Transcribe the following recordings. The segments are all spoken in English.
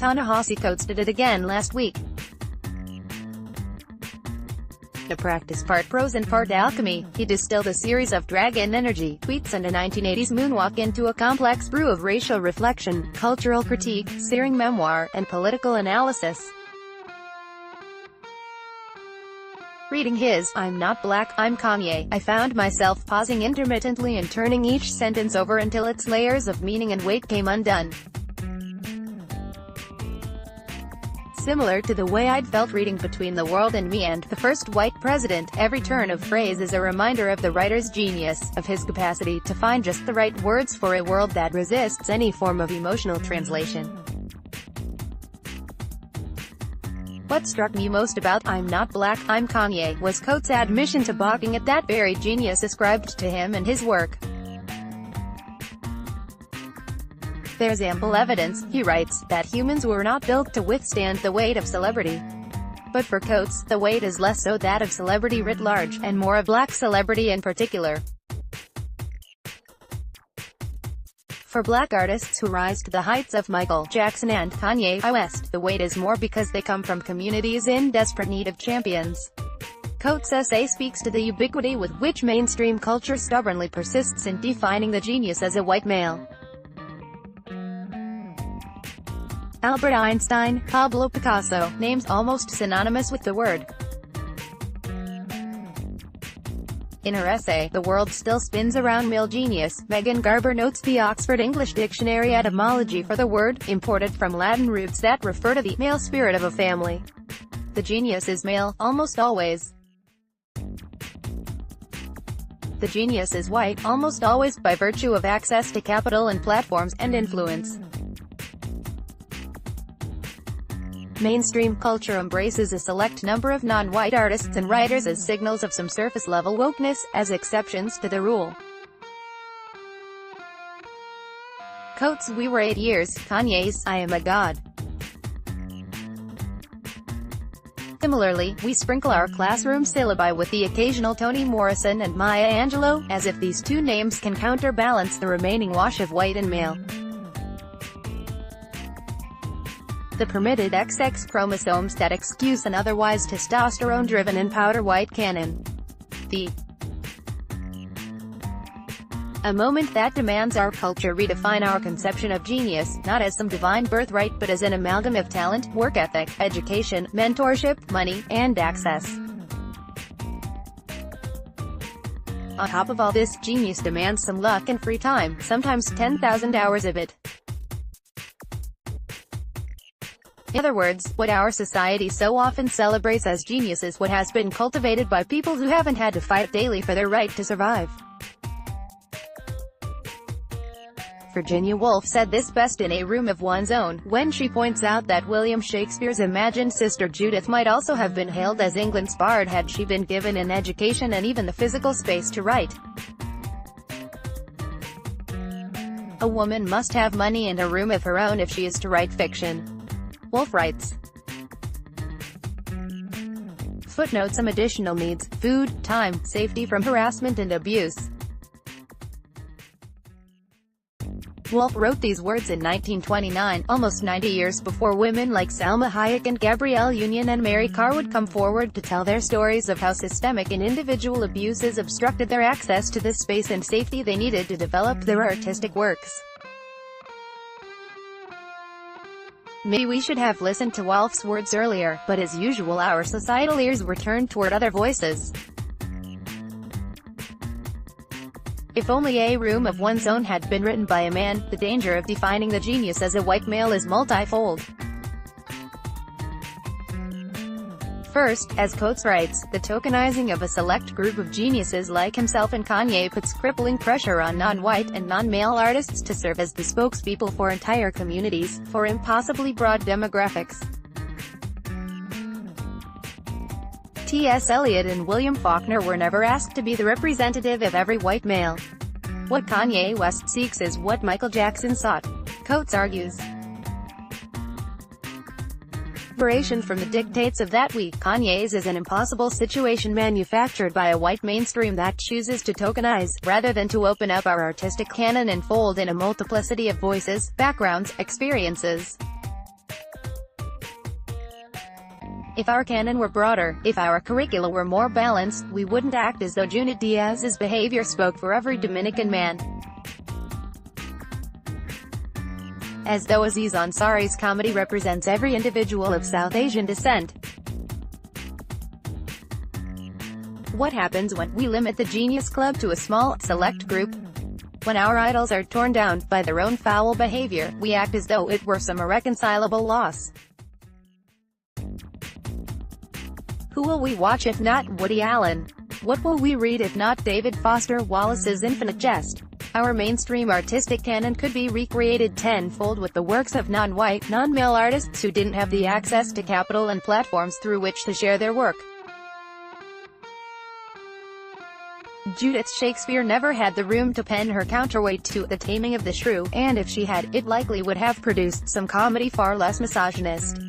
Ta-Nehisi Coates did it again last week. To practice part prose and part alchemy, he distilled a series of dragon energy tweets and a 1980s moonwalk into a complex brew of racial reflection, cultural critique, searing memoir, and political analysis. Reading his "I'm not black, I'm Kanye," I found myself pausing intermittently and turning each sentence over until its layers of meaning and weight came undone. Similar to the way I'd felt reading Between the World and Me and The First White President, every turn of phrase is a reminder of the writer's genius, of his capacity to find just the right words for a world that resists any form of emotional translation. What struck me most about "I'm not black, I'm Kanye" was Coates' admission to balking at that very genius ascribed to him and his work. "There's ample evidence," he writes, "that humans were not built to withstand the weight of celebrity." But for Coates, the weight is less so that of celebrity writ large, and more of black celebrity in particular. For black artists who rise to the heights of Michael Jackson and Kanye West, the weight is more because they come from communities in desperate need of champions. Coates' essay speaks to the ubiquity with which mainstream culture stubbornly persists in defining the genius as a white male. Albert Einstein, Pablo Picasso, names almost synonymous with the word. In her essay, "The World Still Spins Around Male Genius," Megan Garber notes the Oxford English Dictionary etymology for the word, imported from Latin roots that refer to the male spirit of a family. The genius is male, almost always. The genius is white, almost always, by virtue of access to capital and platforms, and influence. Mainstream culture embraces a select number of non-white artists and writers as signals of some surface-level wokeness, as exceptions to the rule. Coates' "We Were 8 Years," Kanye's "I Am a God." Similarly, we sprinkle our classroom syllabi with the occasional Toni Morrison and Maya Angelou, as if these two names can counterbalance the remaining wash of white and male. The permitted XX chromosomes that excuse an otherwise testosterone-driven and powder-white canon. A moment that demands our culture redefine our conception of genius, not as some divine birthright but as an amalgam of talent, work ethic, education, mentorship, money, and access. On top of all this, genius demands some luck and free time, sometimes 10,000 hours of it. In other words, what our society so often celebrates as genius is what has been cultivated by people who haven't had to fight daily for their right to survive. Virginia Woolf said this best in A Room of One's Own, when she points out that William Shakespeare's imagined sister Judith might also have been hailed as England's bard had she been given an education and even the physical space to write. A woman must have money and a room of her own if she is to write fiction. Woolf writes. Footnote: some additional needs: food, time, safety from harassment and abuse. Woolf wrote these words in 1929, almost 90 years before women like Salma Hayek and Gabrielle Union and Mary Carr would come forward to tell their stories of how systemic and individual abuses obstructed their access to the space and safety they needed to develop their artistic works. Maybe we should have listened to Woolf's words earlier, but as usual our societal ears were turned toward other voices. If only A Room of One's Own had been written by a man, the danger of defining the genius as a white male is multifold. First, as Coates writes, the tokenizing of a select group of geniuses like himself and Kanye puts crippling pressure on non-white and non-male artists to serve as the spokespeople for entire communities, for impossibly broad demographics. T.S. Eliot and William Faulkner were never asked to be the representative of every white male. What Kanye West seeks is what Michael Jackson sought, Coates argues. Liberation from the dictates of that we, Kanye's, is an impossible situation manufactured by a white mainstream that chooses to tokenize, rather than to open up our artistic canon and fold in a multiplicity of voices, backgrounds, experiences. If our canon were broader, if our curricula were more balanced, we wouldn't act as though Junot Diaz's behavior spoke for every Dominican man. As though Aziz Ansari's comedy represents every individual of South Asian descent. What happens when we limit the Genius Club to a small, select group? When our idols are torn down by their own foul behavior, we act as though it were some irreconcilable loss. Who will we watch if not Woody Allen? What will we read if not David Foster Wallace's Infinite Jest? Our mainstream artistic canon could be recreated tenfold with the works of non-white, non-male artists who didn't have the access to capital and platforms through which to share their work. Judith Shakespeare never had the room to pen her counterweight to The Taming of the Shrew, and if she had, it likely would have produced some comedy far less misogynist.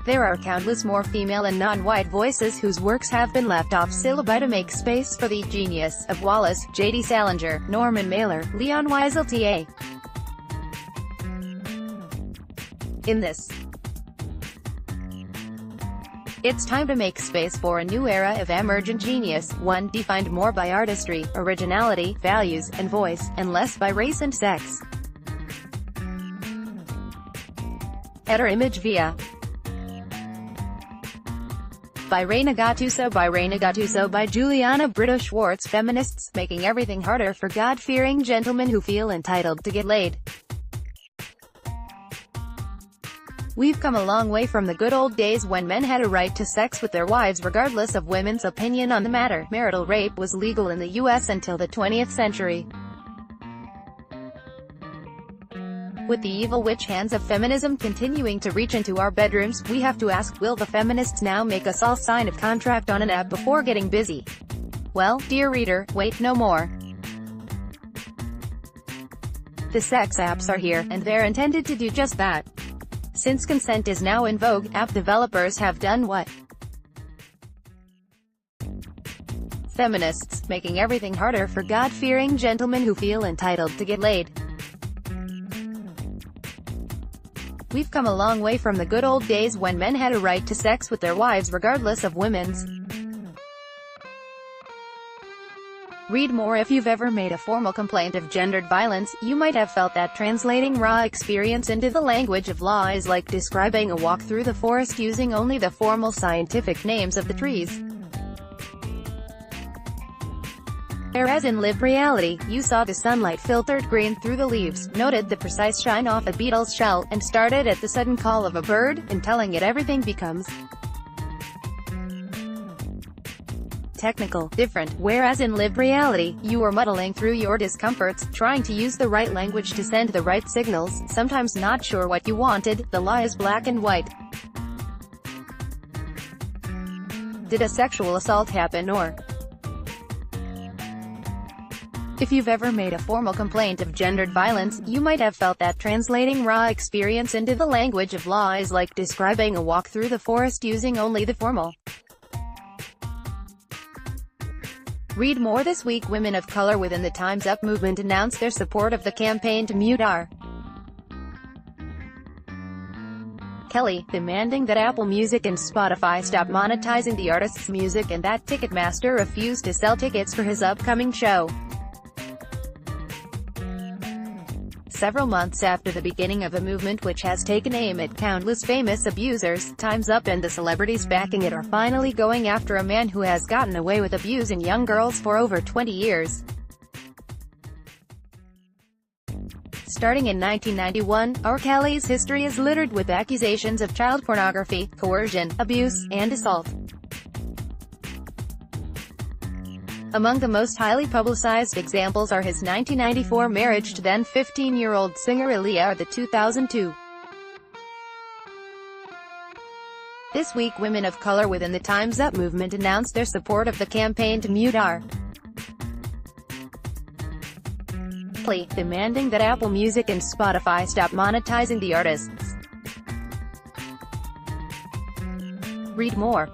There are countless more female and non-white voices whose works have been left off syllabi to make space for the genius of Wallace, J.D. Salinger, Norman Mailer, Leon Wiesel T.A. In this, it's time to make space for a new era of emergent genius, one defined more by artistry, originality, values, and voice, and less by race and sex. Header image via by Reina Gattuso by Juliana Brito Schwartz. Feminists, making everything harder for God-fearing gentlemen who feel entitled to get laid. We've come a long way from the good old days when men had a right to sex with their wives regardless of women's opinion on the matter. Marital rape was legal in the U.S. until the 20th century. With the evil witch hands of feminism continuing to reach into our bedrooms, we have to ask, will the feminists now make us all sign a contract on an app before getting busy? Well, dear reader, wait no more. The sex apps are here, and they're intended to do just that. Since consent is now in vogue, app developers have done what? Feminists, making everything harder for God-fearing gentlemen who feel entitled to get laid. We've come a long way from the good old days when men had a right to sex with their wives regardless of women's. Read more. If you've ever made a formal complaint of gendered violence, you might have felt that translating raw experience into the language of law is like describing a walk through the forest using only the formal scientific names of the trees. Whereas in lived reality, you saw the sunlight filtered green through the leaves, noted the precise shine off a beetle's shell, and started at the sudden call of a bird, and telling it everything becomes technical, different. Whereas in lived reality, you were muddling through your discomforts, trying to use the right language to send the right signals, sometimes not sure what you wanted. The lie is black and white. Did a sexual assault happen, or if you've ever made a formal complaint of gendered violence, you might have felt that translating raw experience into the language of law is like describing a walk through the forest using only the formal. Read more this week. Women of color within the Time's Up movement announced their support of the campaign to mute R. Kelly, demanding that Apple Music and Spotify stop monetizing the artist's music and that Ticketmaster refuse to sell tickets for his upcoming show. Several months after the beginning of a movement which has taken aim at countless famous abusers, Time's Up and the celebrities backing it are finally going after a man who has gotten away with abusing young girls for over 20 years. Starting in 1991, R. Kelly's history is littered with accusations of child pornography, coercion, abuse, and assault. Among the most highly publicized examples are his 1994 marriage to then 15-year-old singer Aaliyah or the 2002. This week, women of color within the Time's Up movement announced their support of the campaign to mute R. Kelly, demanding that Apple Music and Spotify stop monetizing the artists. Read more.